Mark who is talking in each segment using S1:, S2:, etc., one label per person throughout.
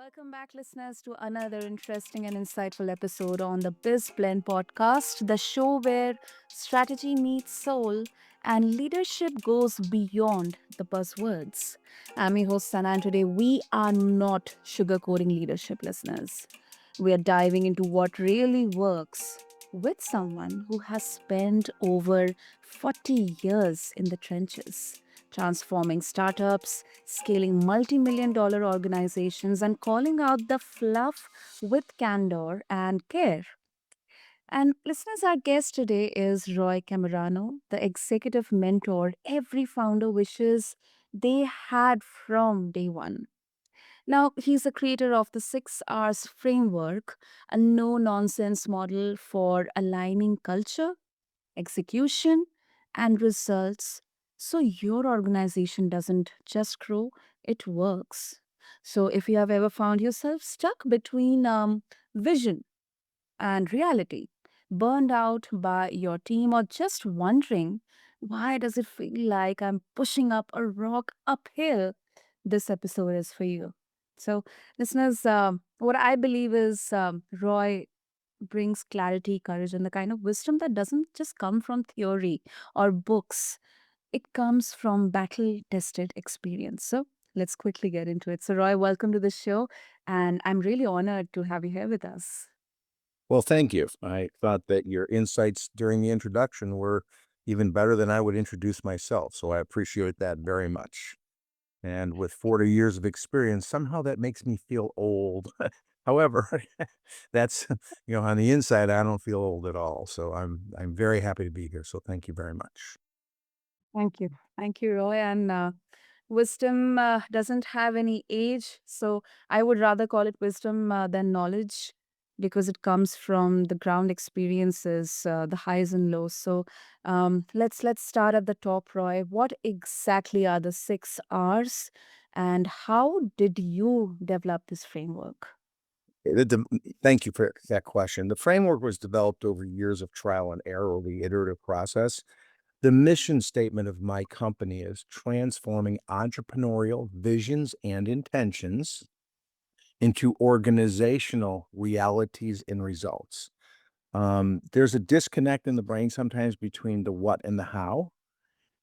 S1: Welcome back, listeners, to another interesting and insightful episode on the BizBlend podcast, the show where strategy meets soul and leadership goes beyond the buzzwords. I'm your host, Sana, and today we are not sugarcoating leadership, listeners. We are diving into what really works with someone who has spent over 40 years in the trenches, transforming startups, scaling multi million dollar organizations, and calling out the fluff with candor and care. And listeners, our guest today is Roy Cammarano, the executive mentor every founder wishes they had from day one. Now, he's the creator of the 6 R's framework, a no nonsense model for aligning culture, execution, and results so your organization doesn't just grow, it works. So, if you have ever found yourself stuck between vision and reality, burned out by your team, or just wondering why does it feel like I'm pushing up a rock uphill, this episode is for you. So, listeners, what I believe is Roy brings clarity, courage, and the kind of wisdom that doesn't just come from theory or books. It comes from battle tested experience. So let's quickly get into it. So, Roy, welcome to the show. And I'm really honored to have you here with us.
S2: Well, thank you. I thought that your insights during the introduction were even better than I would introduce myself, so I appreciate that very much. And with 40 years of experience, somehow that makes me feel old. However, that's on the inside, I don't feel old at all. So I'm very happy to be here. So thank you very much.
S1: Thank you. Thank you, Roy. And wisdom doesn't have any age. So I would rather call it wisdom than knowledge because it comes from the ground experiences, the highs and lows. So let's start at the top, Roy. What exactly are the 6 R's, and how did you develop this framework?
S2: Thank you for that question. The framework was developed over years of trial and error, the iterative process. The mission statement of my company is transforming entrepreneurial visions and intentions into organizational realities and results. There's a disconnect in the brain sometimes between the what and the how.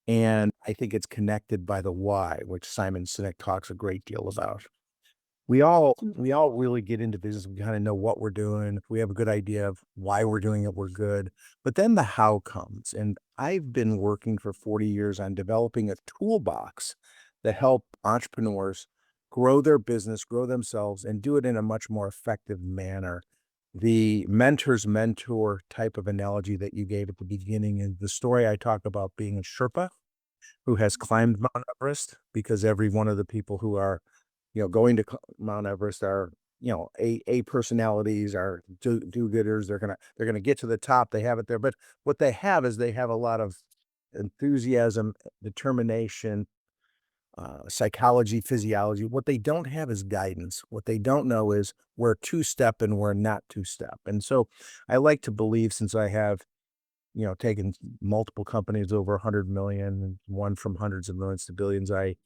S2: And I think it's connected by the why, which Simon Sinek talks a great deal about. We all really get into business. We kind of know what we're doing. If we have a good idea of why we're doing it, we're good. But then the how comes. And I've been working for 40 years on developing a toolbox that help entrepreneurs grow their business, grow themselves, and do it in a much more effective manner. The mentor's mentor type of analogy that you gave at the beginning is the story I talk about being a Sherpa who has climbed Mount Everest, because every one of the people who are going to Mount Everest are, A personalities, are do-gooders. They're gonna get to the top. They have it there. But what they have is they have a lot of enthusiasm, determination, psychology, physiology. What they don't have is guidance. What they don't know is where two-step and where not two-step. And so I like to believe, since I have, taken multiple companies over 100 million, one from hundreds of millions to billions, I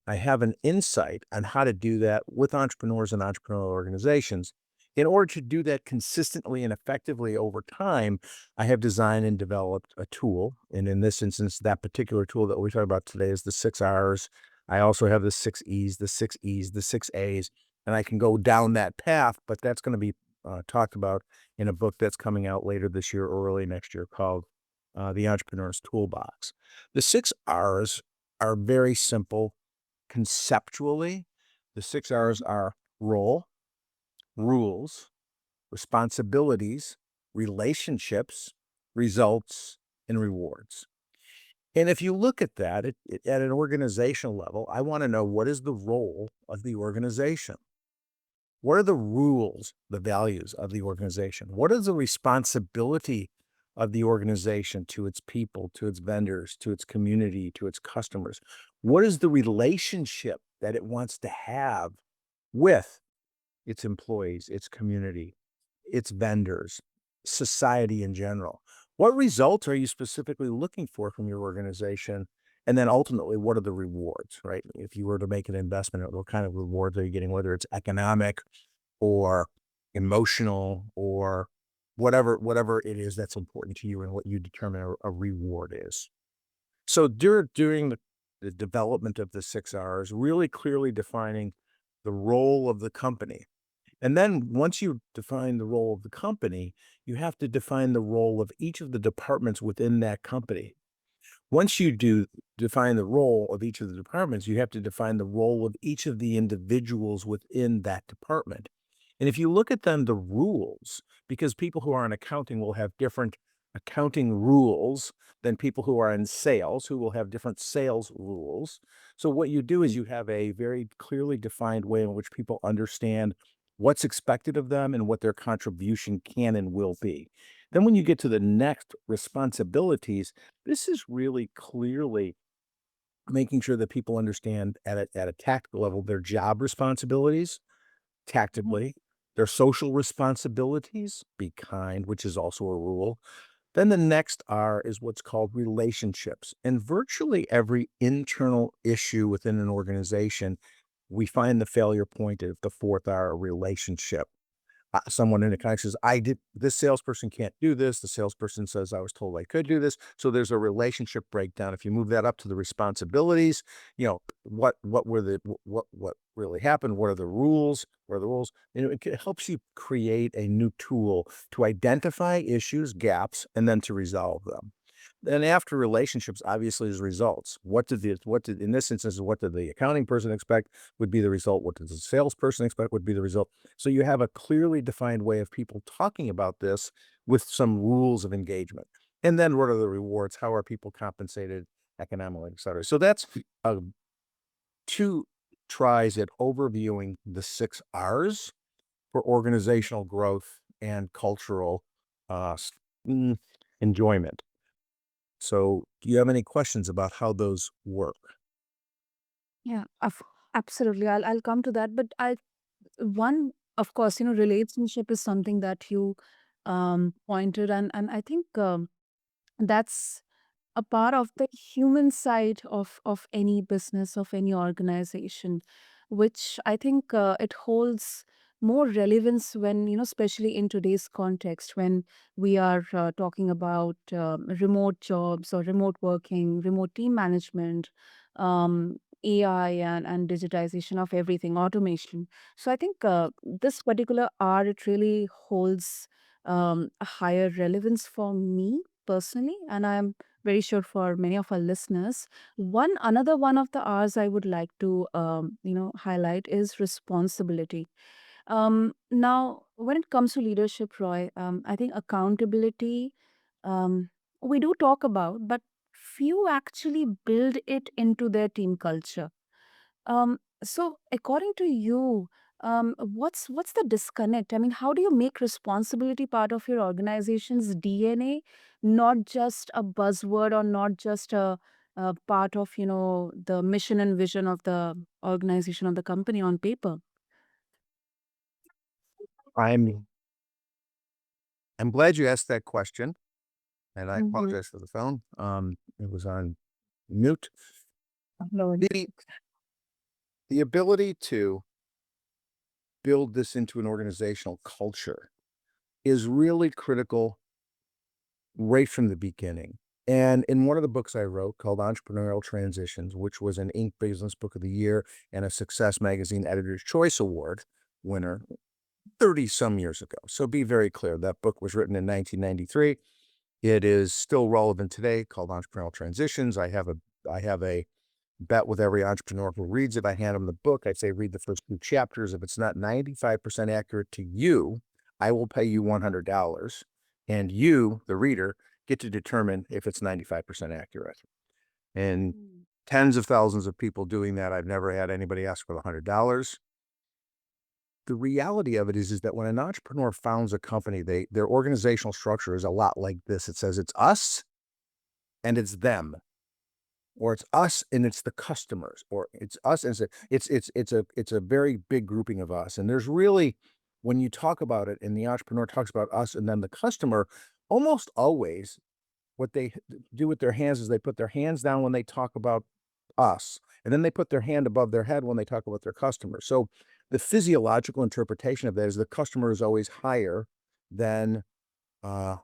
S2: have an insight on how to do that with entrepreneurs and entrepreneurial organizations. In order to do that consistently and effectively over time, I have designed and developed a tool. And in this instance, that particular tool that we talk about today is the 6 R's. I also have the 6 E's, the 6 E's, the 6 A's, and I can go down that path, but that's going to be talked about in a book that's coming out later this year or early next year called The Entrepreneur's Toolbox. The 6 R's are very simple. Conceptually, the 6 R's are role, rules, responsibilities, relationships, results, and rewards. And if you look at that at an organizational level, I want to know, what is the role of the organization? What are the rules, the values of the organization? What is the responsibility of the organization to its people, to its vendors, to its community, to its customers? What is the relationship that it wants to have with its employees, its community, its vendors, society in general? What results are you specifically looking for from your organization? And then ultimately, what are the rewards, right? If you were to make an investment, what kind of rewards are you getting, whether it's economic or emotional or whatever it is that's important to you and what you determine a reward is. So during the development of the 6 R's, really clearly defining the role of the company. And then once you define the role of the company, you have to define the role of each of the departments within that company. Once you do define the role of each of the departments, you have to define the role of each of the individuals within that department. And if you look at then the rules, because people who are in accounting will have different accounting rules than people who are in sales, who will have different sales rules. So what you do is you have a very clearly defined way in which people understand what's expected of them and what their contribution can and will be. Then when you get to the next responsibilities, this is really clearly making sure that people understand at a tactical level their job responsibilities
S1: Mhm.
S2: tactically, their social responsibilities, be kind, which is also a rule. Then the next R is what's called relationships. And virtually every internal issue within an organization, we find the failure point of the fourth R, a relationship. Someone in the contact says, I did this salesperson can't do this. The salesperson says, I was told I could do this. So there's a relationship breakdown. If you move that up to the responsibilities, what were the what really happened? What are the rules? What are the rules? It helps you create a new tool to identify issues, gaps, and then to resolve them. Then after relationships, obviously, is results. What did in this instance, what did the accounting person expect would be the result? What did the salesperson expect would be the result? So you have a clearly defined way of people talking about this with some rules of engagement. And then what are the rewards? How are people compensated economically, et cetera? So that's uh, two tries at overviewing the 6 R's for organizational growth and cultural uh, s- mm, enjoyment. So, do you have any questions about how those work?
S1: Yeah, absolutely. I'll come to that, but I one of course, relationship is something that you pointed, and I think that's a part of the human side of any business, of any organization, which I think it holds more relevance when, especially in today's context, when we are talking about remote jobs or remote working, remote team management, AI, and digitization of everything, automation. So I think this particular R, it really holds a higher relevance for me personally, and I'm very sure for many of our listeners. Another one of the R's I would like to highlight is responsibility. Now, when it comes to leadership, Roy, I think accountability, um, we do talk about, but few actually build it into their team culture. So according to you, what's the disconnect? I mean, how do you make responsibility part of your organization's DNA, not just a buzzword or not just a part of the mission and vision of the organization or the company on paper?
S2: I'm I'm glad you asked that question, and I
S1: Mm-hmm.
S2: apologize for the phone. It was on mute.
S1: Lord.
S2: The ability to build this into an organizational culture is really critical right from the beginning. And in one of the books I wrote called Entrepreneurial Transitions, which was an Inc. Business Book of the Year and a Success Magazine Editor's Choice Award winner 30 some years ago. So be very clear. That book was written in 1993. It is still relevant today, called Entrepreneurial Transitions. I have a bet with every entrepreneur who reads it. I hand them the book. I say, read the first 2 chapters. If it's not 95% accurate to you, I will pay you $100. And you, the reader, get to determine if it's 95% accurate. And
S1: Mm.
S2: tens of thousands of people doing that. I've never had anybody ask for the $100. The reality of it is that when an entrepreneur founds a company, their organizational structure is a lot like this. It says it's us and it's them, or it's us and it's the customers, or it's us and it's a very big grouping of us. And there's really, when you talk about it and the entrepreneur talks about us and then the customer, almost always what they do with their hands is they put their hands down when they talk about us, and then they put their hand above their head when they talk about their customers. So the physiological interpretation of that is the customer is always higher than uh,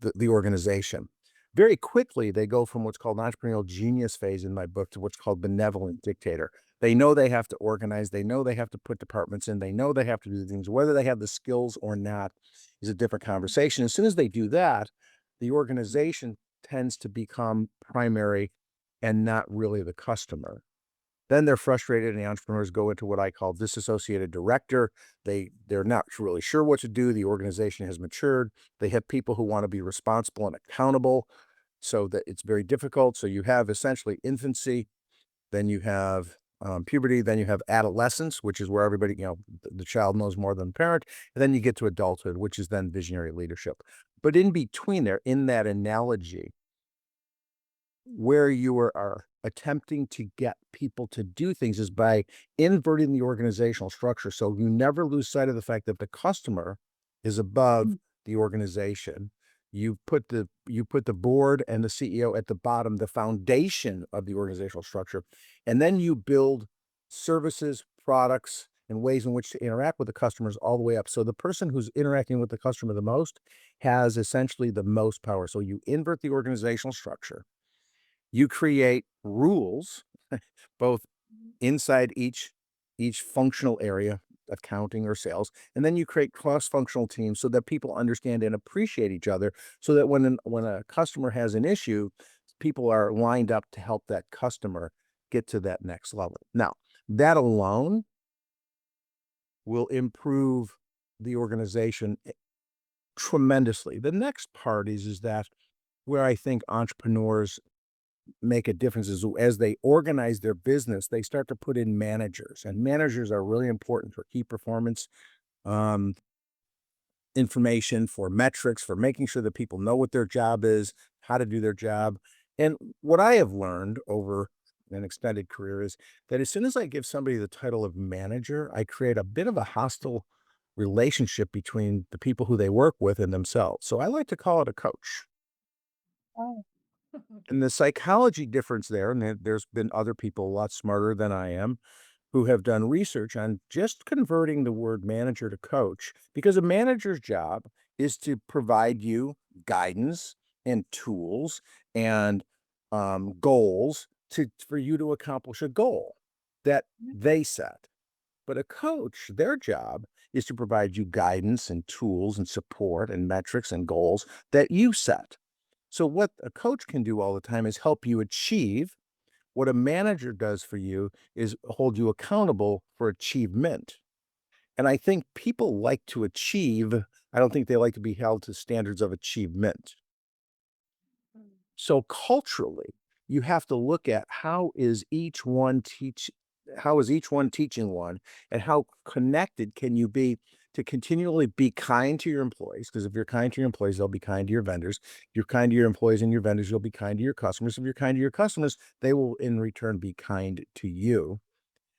S2: the organization. Very quickly, they go from what's called an entrepreneurial genius phase in my book to what's called benevolent dictator. They know they have to organize. They know they have to put departments in. They know they have to do things. Whether they have the skills or not is a different conversation. As soon as they do that, the organization tends to become primary and not really the customer. Then they're frustrated, and the entrepreneurs go into what I call disassociated director. They're not really sure what to do. The organization has matured. They have people who want to be responsible and accountable, so that it's very difficult. So you have essentially infancy, then you have puberty, then you have adolescence, which is where everybody, the child knows more than the parent, and then you get to adulthood, which is then visionary leadership. But in between there, in that analogy, where you are attempting to get people to do things is by inverting the organizational structure. So you never lose sight of the fact that the customer is above
S1: Mm.
S2: the organization. You put the board and the CEO at the bottom, the foundation of the organizational structure, and then you build services, products, and ways in which to interact with the customers all the way up. So the person who's interacting with the customer the most has essentially the most power. So you invert the organizational structure, you create rules, both inside each functional area, accounting or sales, and then you create cross-functional teams so that people understand and appreciate each other, so that when a customer has an issue, people are lined up to help that customer get to that next level. Now, that alone will improve the organization tremendously. The next part is that where I think entrepreneurs make a difference is as they organize their business, they start to put in managers, and managers are really important for key performance um, information, for metrics, for making sure that people know what their job is, how to do their job. And what I have learned over an extended career is that as soon as I give somebody the title of manager, I create a bit of a hostile relationship between the people who they work with and themselves. So I like to call it a coach.
S1: Oh.
S2: And the psychology difference there, and there's been other people a lot smarter than I am who have done research on just converting the word manager to coach, because a manager's job is to provide you guidance and tools and goals for you to accomplish a goal that they set. But a coach, their job is to provide you guidance and tools and support and metrics and goals that you set. So what a coach can do all the time is help you achieve. What a manager does for you is hold you accountable for achievement. And I think people like to achieve. I don't think they like to be held to standards of achievement. So culturally, you have to look at how is each one teaching one, and how connected can you be to continually be kind to your employees? Because if you're kind to your employees, they'll be kind to your vendors. If you're kind to your employees and your vendors, you'll be kind to your customers. If you're kind to your customers, they will in return be kind to you.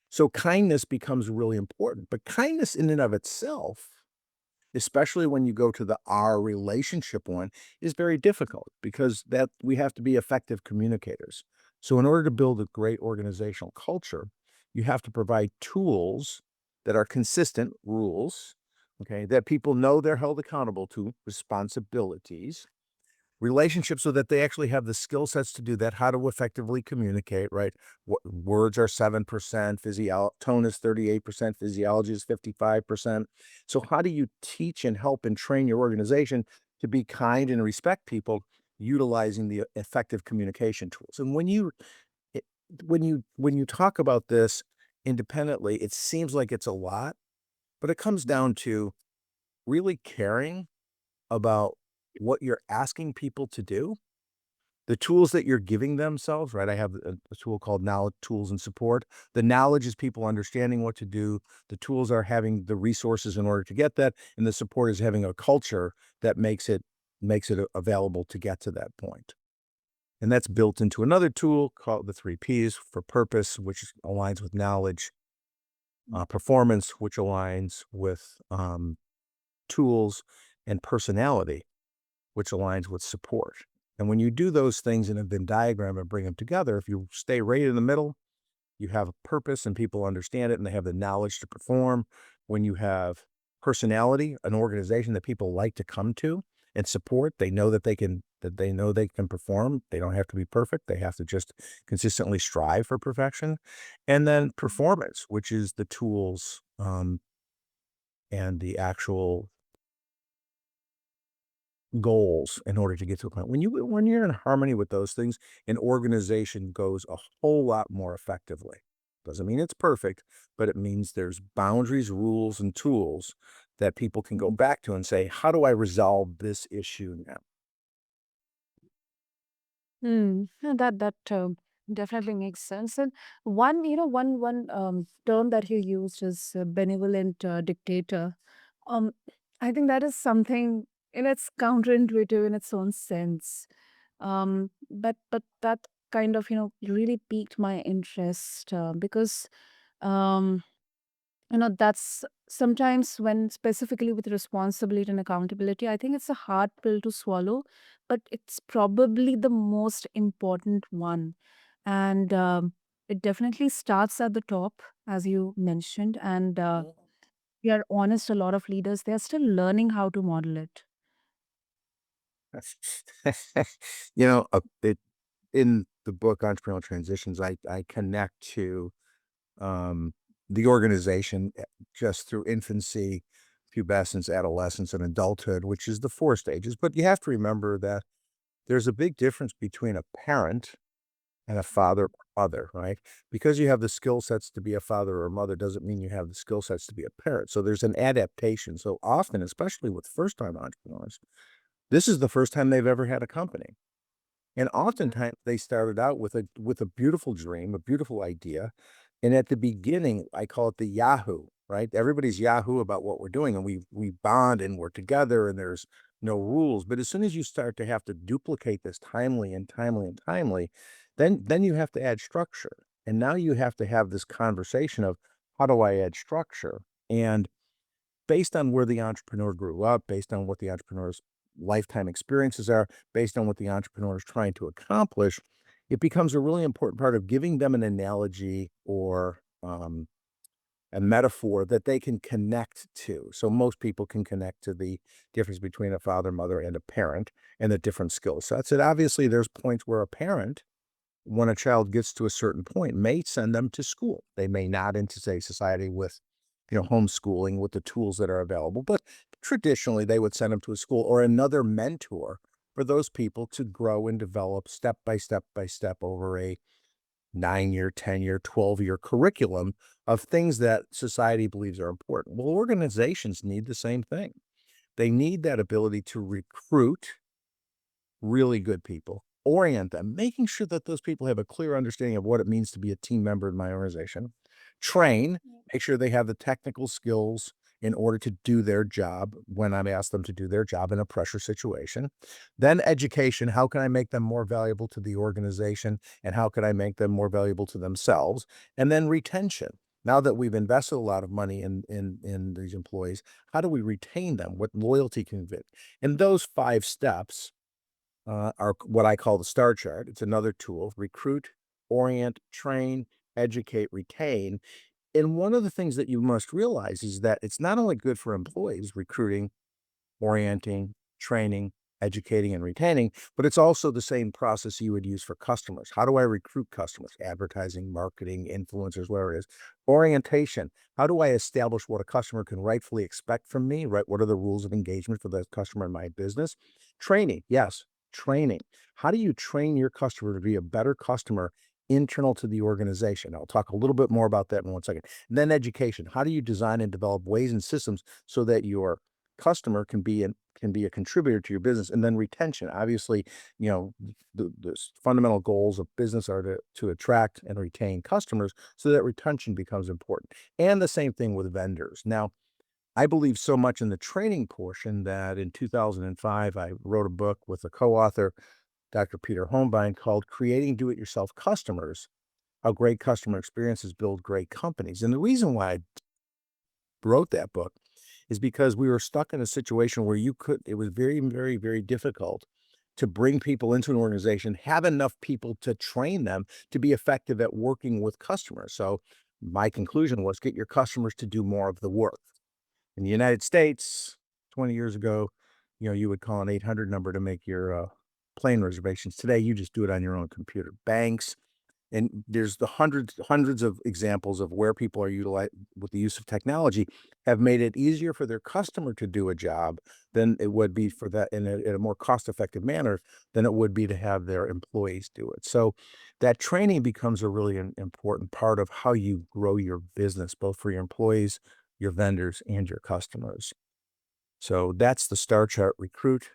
S2: So kindness becomes really important. But kindness in and of itself, especially when you go to the our relationship one, is very difficult, because that we have to be effective communicators. So in order to build a great organizational culture, you have to provide tools that are consistent, rules, okay, that people know they're held accountable to, responsibilities, relationships, so that they actually have the skill sets to do that, how to effectively communicate, right? Words are 7%, tone is 38%, physiology is 55%. So how do you teach and help and train your organization to be kind and respect people utilizing the effective communication tools? And it, when you talk about this independently, it seems like it's a lot, but it comes down to really caring about what you're asking people to do, the tools that you're giving themselves, right? I have a tool called Knowledge, Tools, and Support. The knowledge is people understanding what to do. The tools are having the resources in order to get that, and the support is having a culture that makes it available to get to that point. And that's built into another tool called the 3 Ps for purpose, which aligns with knowledge, performance, which aligns with tools, and personality, which aligns with support. And when you do those things in a Venn diagram and bring them together, if you stay right in the middle, you have a purpose and people understand it and they have the knowledge to perform. When you have personality, an organization that people like to come to and support, they know they can perform. They don't have to be perfect. They have to just consistently strive for perfection. And then performance, which is the tools and the actual goals in order to get to a point. When you're in harmony with those things, an organization goes a whole lot more effectively. Doesn't mean it's perfect, but it means there's boundaries, rules, and tools that people can go back to and say, "How do I resolve this issue now?"
S1: Yeah, that definitely makes sense. And one term that you used is benevolent dictator. Um, I think that is something, it's counterintuitive in its own sense. But that kind of really piqued my interest because um that's sometimes, when specifically with responsibility and accountability, I think it's a hard pill to swallow, but it's probably the most important one. And it definitely starts at the top, as you mentioned. And we are honest, a lot of leaders, they're still learning how to model it.
S2: It in the book Entrepreneurial Transitions, I connect to um, the organization just through infancy, pubescence, adolescence, and adulthood, which is the 4 stages. But you have to remember that there's a big difference between a parent and a father or mother, right? Because you have the skill sets to be a father or mother doesn't mean you have the skill sets to be a parent. So there's an adaptation. So often, especially with first-time entrepreneurs, this is the first time they've ever had a company. And oftentimes they started out with a beautiful dream, a beautiful idea. And at the beginning, I call it the Yahoo, right? Everybody's Yahoo about what we're doing and we bond and we're together and there's no rules. But as soon as you start to have to duplicate this timely and timely and timely, then you have to add structure. And now you have to have this conversation of how do I add structure? And based on where the entrepreneur grew up, based on what the entrepreneur's lifetime experiences are, based on what the entrepreneur is trying to accomplish, it becomes a really important part of giving them an analogy or a metaphor that they can connect to. So most people can connect to the difference between a father, mother, and a parent and the different skill sets. And obviously, there's points where a parent, when a child gets to a certain point, may send them to school. They may not into, say, society with, homeschooling with the tools that are available, but traditionally they would send them to a school or another mentor for those people to grow and develop step by step by step over a 9-year, 10-year, 12-year curriculum of things that society believes are important. Well, organizations need the same thing. They need that ability to recruit really good people, orient them, making sure that those people have a clear understanding of what it means to be a team member in my organization, train, make sure they have the technical skills in order to do their job when I'm asked them to do their job in a pressure situation. Then education, how can I make them more valuable to the organization and how can I make them more valuable to themselves? And then retention. Now that we've invested a lot of money in these employees, how do we retain them? What loyalty can we get? And those 5 steps are what I call the STAR chart. It's another tool: recruit, orient, train, educate, retain. And one of the things that you must realize is that it's not only good for employees, recruiting, orienting, training, educating, and retaining, but it's also the same process you would use for customers. How do I recruit customers? Advertising, marketing, influencers, whatever it is. Orientation. How do I establish what a customer can rightfully expect from me, right? What are the rules of engagement for the customer in my business? Training. Yes, training. How do you train your customer to be a better customer internal to the organization? I'll talk a little bit more about that in 1 second. And then education. How do you design and develop ways and systems so that your customer can be a contributor to your business? And then retention. Obviously, the fundamental goals of business are to attract and retain customers so that retention becomes important. And the same thing with vendors. Now, I believe so much in the training portion that in 2005, I wrote a book with a co-author, Dr. Peter Holmbein, called Creating Do-It-Yourself Customers: How Great Customer Experiences Build Great Companies. And the reason why I wrote that book is because we were stuck in a situation where it was very, very, very difficult to bring people into an organization, have enough people to train them to be effective at working with customers. So my conclusion was get your customers to do more of the work. In the United States, 20 years ago, you would call an 800 number to make your plane reservations. Today, you just do it on your own computer. Banks, and there's the hundreds of examples of where people are utilizing with the use of technology have made it easier for their customer to do a job than it would be for that in a more cost-effective manner than it would be to have their employees do it. So that training becomes a really important part of how you grow your business, both for your employees, your vendors, and your customers. So that's the star chart: recruit,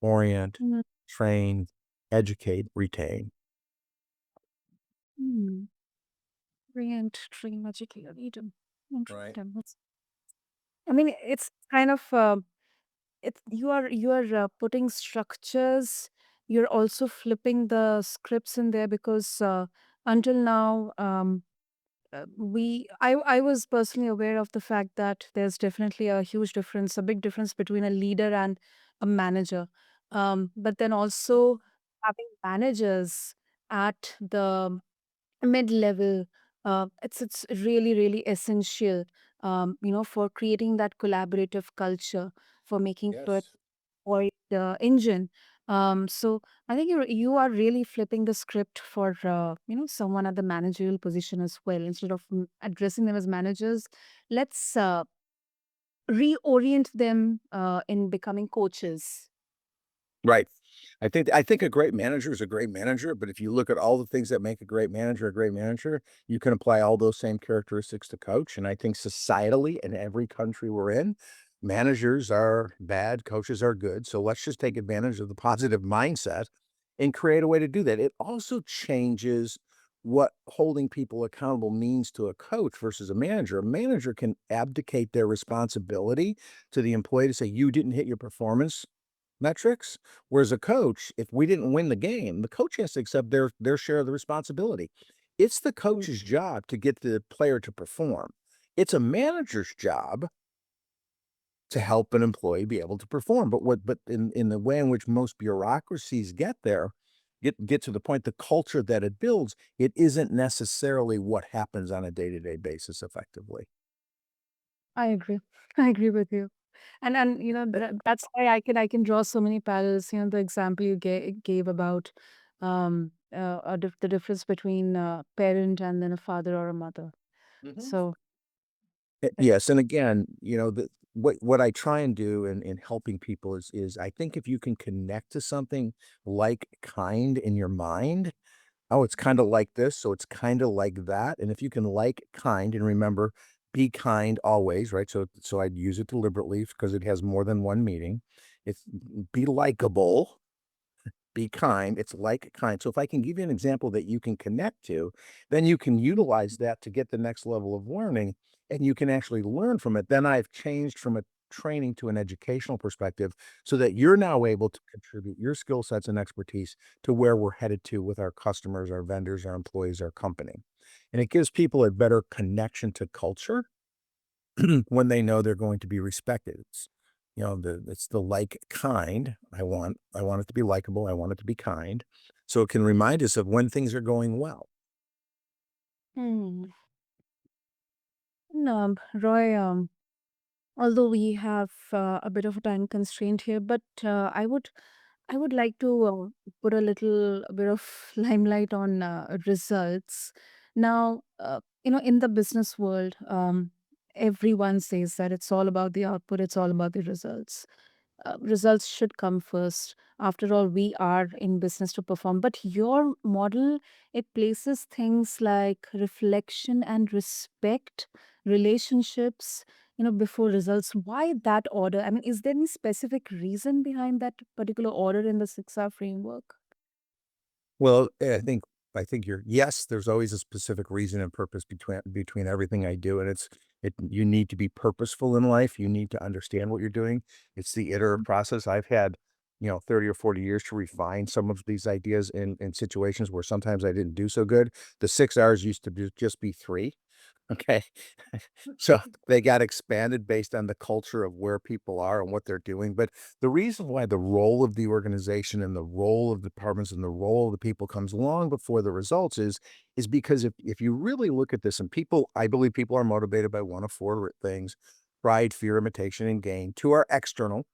S2: orient,
S1: Mm,
S2: train, educate, retain.
S1: mm. Brilliant dream educator leader.
S2: Right.
S1: I mean, it's kind of you are putting structures. You're also flipping the scripts in there because until now, I was personally aware of the fact that there's definitely a huge difference, a big difference between a leader and a manager. But then also having managers at the mid-level, it's really essential, for creating that collaborative culture, for making sure
S2: Yes.
S1: or the engine. So I think you are really flipping the script for someone at the managerial position as well. Instead of addressing them as managers, let's reorient them in becoming coaches.
S2: Right. I think a great manager is a great manager, but if you look at all the things that make a great manager, you can apply all those same characteristics to coach. And I think societally in every country we're in, managers are bad, coaches are good. So let's just take advantage of the positive mindset and create a way to do that. It also changes what holding people accountable means to a coach versus a manager. A manager can abdicate their responsibility to the employee to say, you didn't hit your performance metrics. Whereas a coach, if we didn't win the game, the coach has to accept their share of the responsibility. It's the
S1: Mm.
S2: coach's job to get the player to perform. It's a manager's job to help an employee be able to perform. But in the way in which most bureaucracies get there, get to the point, the culture that it builds, it isn't necessarily what happens on a day-to-day basis effectively.
S1: I agree. I agree with you. And that's why I can draw so many parallels. The example you gave about the difference between a parent and then a father or a mother.
S2: Mhm.
S1: So uh,
S2: Yes, and again, what I try and do in helping people is I think if you can connect to something like kind in your mind, oh, it's kinda like this, so it's kinda like that, and if you can like kind and remember, be kind always, right? So I'd use it deliberately because it has more than one meaning. It's be likable, be kind. It's like kind. So if I can give you an example that you can connect to, then you can utilize that to get the next level of learning and you can actually learn from it. Then I've changed from a training to an educational perspective so that you're now able to contribute your skill sets and expertise to where we're headed to with our customers, our vendors, our employees, our company. And it gives people a better connection to culture when they know they're going to be respected. It's the like kind. I want it to be likable. I want it to be kind. So it can remind us of when things are going well.
S1: hmm. No, Roy. Although we have a bit of a time constraint here, but I would like to put a little bit of limelight on results. Now, in the business world, everyone says that it's all about the output, it's all about the results. Results should come first. After all, we are in business to perform. But your model, it places things like reflection and respect, relationships, before results. Why that order? I mean, is there any specific reason behind that particular order in the 6R framework?
S2: Well, I think you're yes, there's always a specific reason and purpose between everything I do, and you need to be purposeful in life. You need to understand what you're doing. It's the iterative process. I've had, 30 or 40 years to refine some of these ideas in situations where sometimes I didn't do so good. The 6 hours used to just be 3. Okay. So they got expanded based on the culture of where people are and what they're doing. But the reason why the role of the organization and the role of departments and the role of the people comes long before the results is because if you really look at this and people, I believe people are motivated by one of four things: pride, fear, imitation, and gain. Two are external.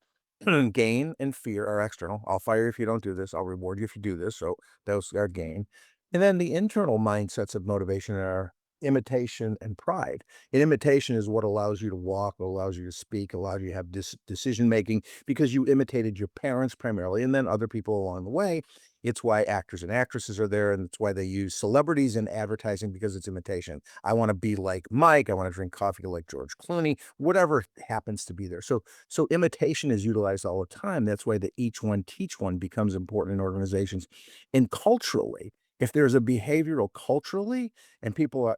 S2: Gain and fear are external. I'll fire you if you don't do this. I'll reward you if you do this. So those are gain. And then the internal mindsets of motivation are imitation and pride. And imitation is what allows you to walk, allows you to speak, allows you to have decision making because you imitated your parents primarily and then other people along the way. It's why actors and actresses are there, and it's why they use celebrities in advertising because it's imitation. I want to be like Mike. I want to drink coffee like George Clooney, whatever happens to be there. So imitation is utilized all the time. That's why the each one teach one becomes important in organizations. And culturally, if there's a behavioral culturally and people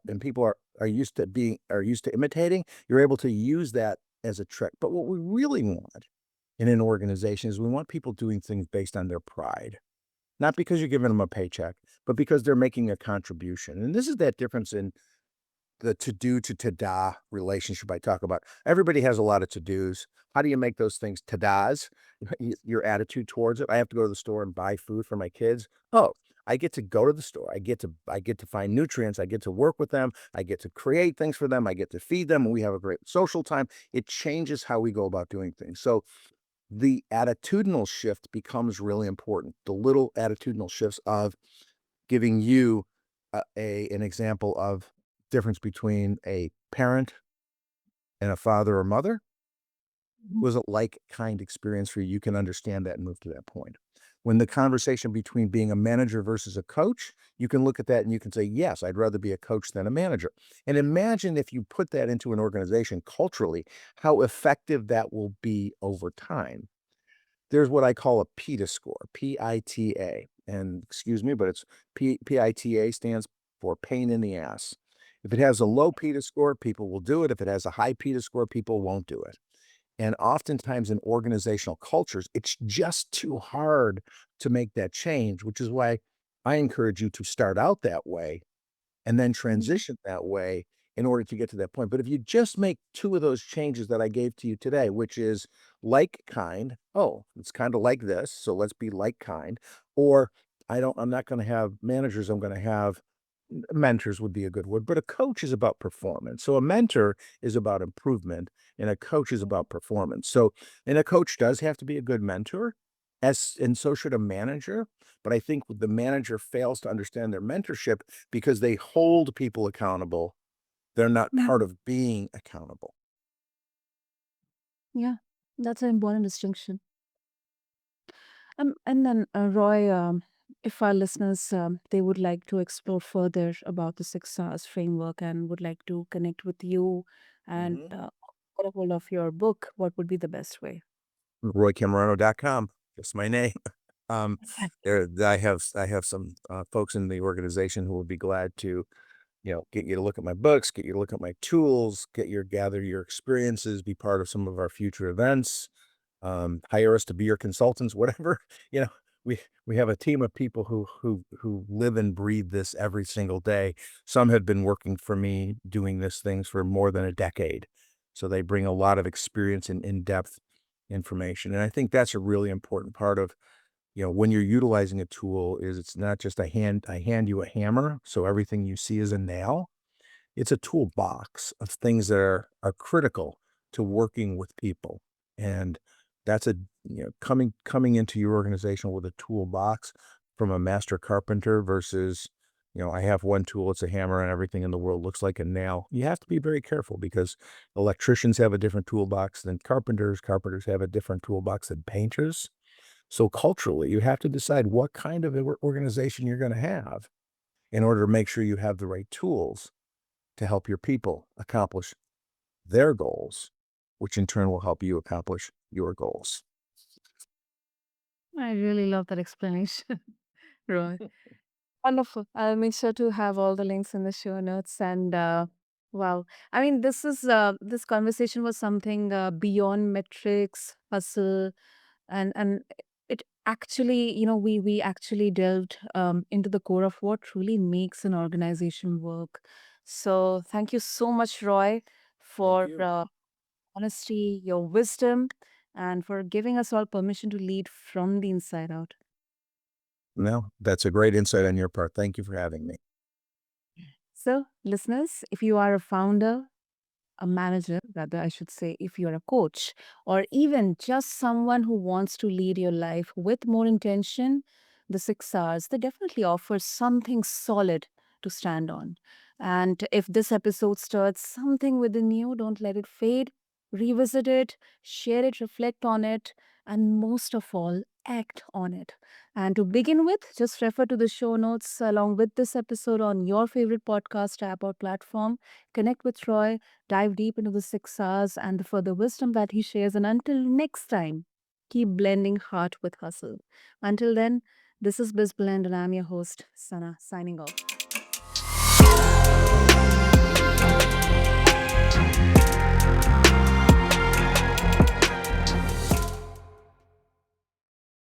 S2: are used to imitating, you're able to use that as a trick. But what we really want in an organization is we want people doing things based on their pride. Not because you're giving them a paycheck, but because they're making a contribution. And this is that difference in the to-do to to-da relationship I talk about. Everybody has a lot of to-dos. How do you make those things to-das? Your attitude towards it. I have to go to the store and buy food for my kids. Oh, I get to go to the store. I get to find nutrients. I get to work with them. I get to create things for them. I get to feed them, and we have a great social time. It changes how we go about doing things. So the attitudinal shift becomes really important. The little attitudinal shifts of giving you an example of difference between a parent and a father or mother
S1: Mhm.
S2: was a like kind experience for you. You can understand that and move to that point. When the conversation between being a manager versus a coach, you can look at that and you can say, yes, I'd rather be a coach than a manager. And imagine if you put that into an organization culturally, how effective that will be over time. There's what I call a PITA score, PITA. And excuse me, but it's PITA stands for pain in the ass. If it has a low PITA score, people will do it. If it has a high PITA score, people won't do it. And oftentimes in organizational cultures, it's just too hard to make that change, which is why I encourage you to start out that way and then
S1: Mhm.
S2: transition that way in order to get to that point. But if you just make two of those changes that I gave to you today, which is like kind, oh, it's kind of like this, so let's be like kind, or I'm not going to have managers, I'm going to have mentors would be a good word, but a coach is about performance. So a mentor is about improvement and a coach is about performance. So, and a coach does have to be a good mentor, as and so should a manager. But I think the manager fails to understand their mentorship because they hold people accountable. They're not
S1: Yeah.
S2: part of being accountable.
S1: Yeah, that's an important distinction. And then, Roy, if our listeners they would like to explore further about the 6 hours framework and would like to connect with you and
S2: Mhm.
S1: get a hold of your book, what would be the best way?
S2: RoyCammarano.com, just my name. Um, I have some folks in the organization who will be glad to get you to look at my books, get you to look at my tools, gather your experiences, be part of some of our future events, hire us to be your consultants, whatever. You know, we we have a team of people who live and breathe this every single day. Some have been working for me doing this things for more than a decade. So they bring a lot of experience and in-depth information. And I think that's a really important part of, when you're utilizing a tool is it's not just I hand you a hammer, so everything you see is a nail. It's a toolbox of things that are critical to working with people, and that's coming into your organization with a toolbox from a master carpenter versus, I have one tool, it's a hammer, and everything in the world looks like a nail. You have to be very careful because electricians have a different toolbox than carpenters. Carpenters have a different toolbox than painters. So culturally, you have to decide what kind of organization you're going to have in order to make sure you have the right tools to help your people accomplish their goals, which in turn will help you accomplish your goals.
S1: I really love that explanation, Roy. Wonderful. I'll make sure to have all the links in the show notes. And wow, I mean, this conversation was something beyond metrics, hustle, and it actually, we actually delved into the core of what truly makes an organization work. So, thank you so much, Roy,
S2: Thank
S1: for
S2: you.
S1: honesty, your wisdom, and for giving us all permission to lead from the inside out.
S2: No, that's a great insight on your part. Thank you for having me.
S1: So, listeners, if you are a founder, a manager, rather, I should say, if you're a coach, or even just someone who wants to lead your life with more intention, the 6 hours, they definitely offer something solid to stand on. And if this episode stirs something within you, don't let it fade. Revisit it, share it, reflect on it, and most of all, act on it. And to begin with, just refer to the show notes along with this episode on your favorite podcast app or platform. Connect with Roy, dive deep into the 6 hours and the further wisdom that he shares. And until next time, keep blending heart with hustle. Until then, this is BizBlend and I'm your host, Sana, signing off.